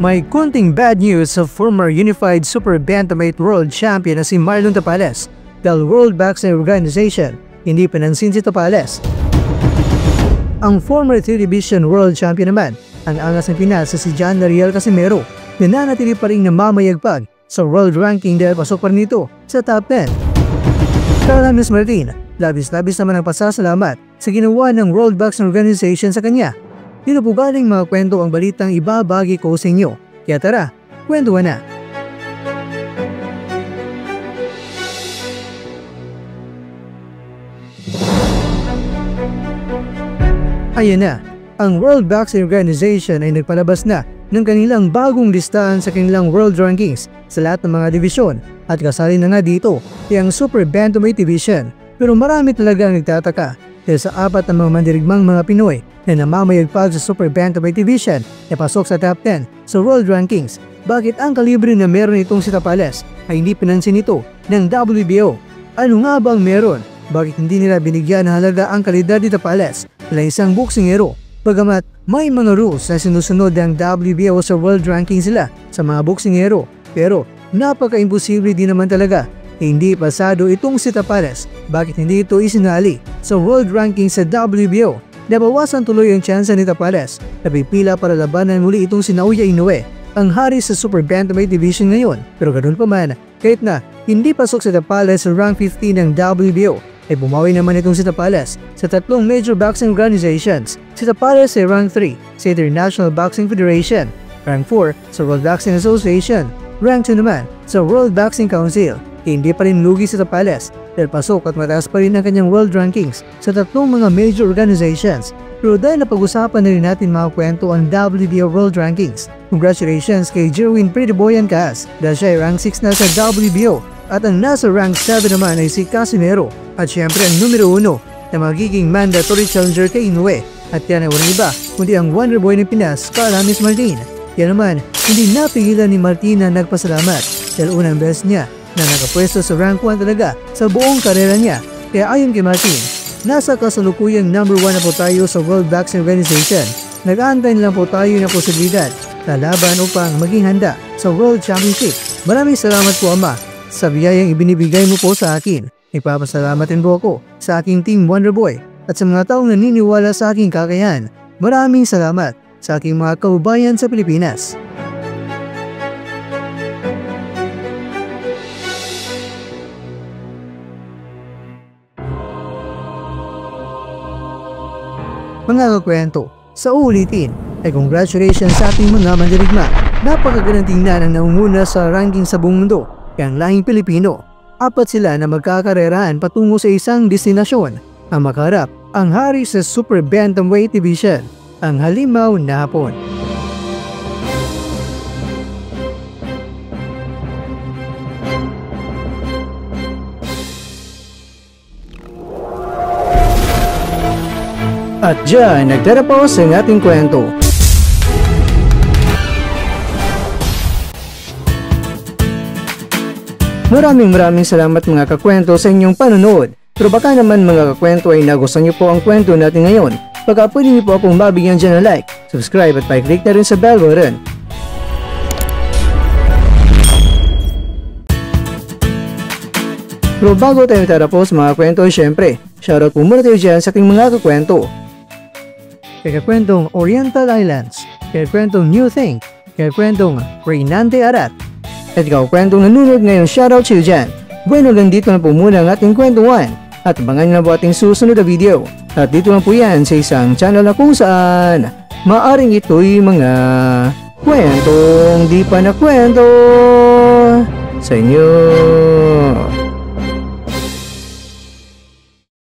May konting bad news sa former Unified Super Bantamweight World Champion na si Marlon Tapales dahil World Boxing Organization hindi pinansin si Tapales. Ang former 3 Division World Champion naman, ang angas ng Pinas sa si John Lariel Casimero, nananatili pa rin namamayagpag sa world ranking dahil pasok pa rin ito sa top 10. Carlos Martin, labis-labis naman ang pasasalamat sa ginawa ng World Boxing Organization sa kanya. Dito po galing mga kwento ang balitang ibabagi ko sa inyo. Kaya tara, kwentuhan na! Ayan na, ang World Boxing Organization ay nagpalabas na ng kanilang bagong listahan sa kanilang world rankings sa lahat ng mga divisyon at kasali na nga dito ay ang Super Bantamweight Division. Pero marami talaga ang nagtataka dahil sa 4 na mga mandirigmang mga Pinoy na namamayagpag sa Super Bantamweight Division na pasok sa top 10 sa world rankings. Bakit ang kalibre na meron itong si Tapales ay hindi pinansin ito ng WBO? Ano nga bang meron? Bakit hindi nila binigyan ng halaga ang kalidad ni Tapales na isang boksingero? Bagamat may mga rules na sinusunod ng WBO sa world ranking sila sa mga boksingero, pero napaka-imposible din naman talaga na hindi pasado itong si Tapales. Bakit hindi ito isinali sa world ranking sa WBO? Nabawasan tuloy ang tsansa ni Tapales na pipila para labanan muli itong si Naoya Inoue, ang hari sa Super Bantamweight Division ngayon. Pero ganoon pa man, kahit na hindi pasok si Tapales sa rank 15 ng WBO, ay bumawi naman itong si Tapales sa 3 major boxing organizations. Si Tapales ay rank 3 sa International Boxing Federation, rank 4 sa World Boxing Association, rank 2 naman sa World Boxing Council. Hindi pa rin lugi si Tapales dahil pasok at mataas pa rin ang kanyang world rankings sa 3 mga major organizations. Pero dahil napag-usapan na rin natin mga kwento ang WBO World Rankings, congratulations kay Jerwin Pretty Boy Ancas dahil siya ay rank 6 na sa WBO. At ang nasa rank 7 naman ay si Casimero at syempre ang numero 1 na magiging mandatory challenger kay Inoue. At yan ay walang iba kundi ang Wonder Boy ng Pinas, Carlos Martin. Yan naman, hindi napigilan ni Martin na nagpasalamat dahil unang beses niya na nakapwesto sa rank 1 talaga sa buong karera niya. Kaya ayon kay Martin, nasa kasalukuyang number 1 na po tayo sa World Boxing Organization. Nag-aantay lang po tayo ng posibilidad na laban upang maging handa sa World Championship. Maraming salamat po Ama sa biyayang ibinibigay mo po sa akin. Nagpapasalamat din po ako sa aking team Wonderboy at sa mga taong naniniwala sa aking kakayahan. Maraming salamat sa aking mga kababayan sa Pilipinas. Mga kakwento, sa uulitin ay congratulations sa ating mga mandirigma. Napakagandang tingnan ang naunguna sa ranking sa buong mundo. Ang lahing Pilipino, 4 sila na magkakarerahan patungo sa isang destinasyon. Ang makaharap, ang hari sa Super Bantamweight Division, ang halimaw na Hapon. At dyan, nagtatapos ang ating kwento. Maraming salamat mga kakwento sa inyong panonood. Pero baka naman mga kakwento ay nagustuhan niyo po ang kwento natin ngayon. Baka pwede niyo po akong mabigyan dyan ng like, subscribe at pa-click na rin sa bell button. Pero bago tayo tatapos mga kwento, syempre, shoutout po muna tayo dyan sa ating mga kakwento. Kaya kwentong Oriental Islands, kaya kwentong New Thing, kaya kwentong Reynante Arat, at ikaw kwentong nanonood ngayon, shoutout sa iyo dyan. Bueno, lang dito na po muna ang ating kwentuhan at abangan nyo na po ating susunod na video. At dito lang po yan sa isang channel na kung saan maaring ito'y mga kwentong di pa na kwento sa inyo.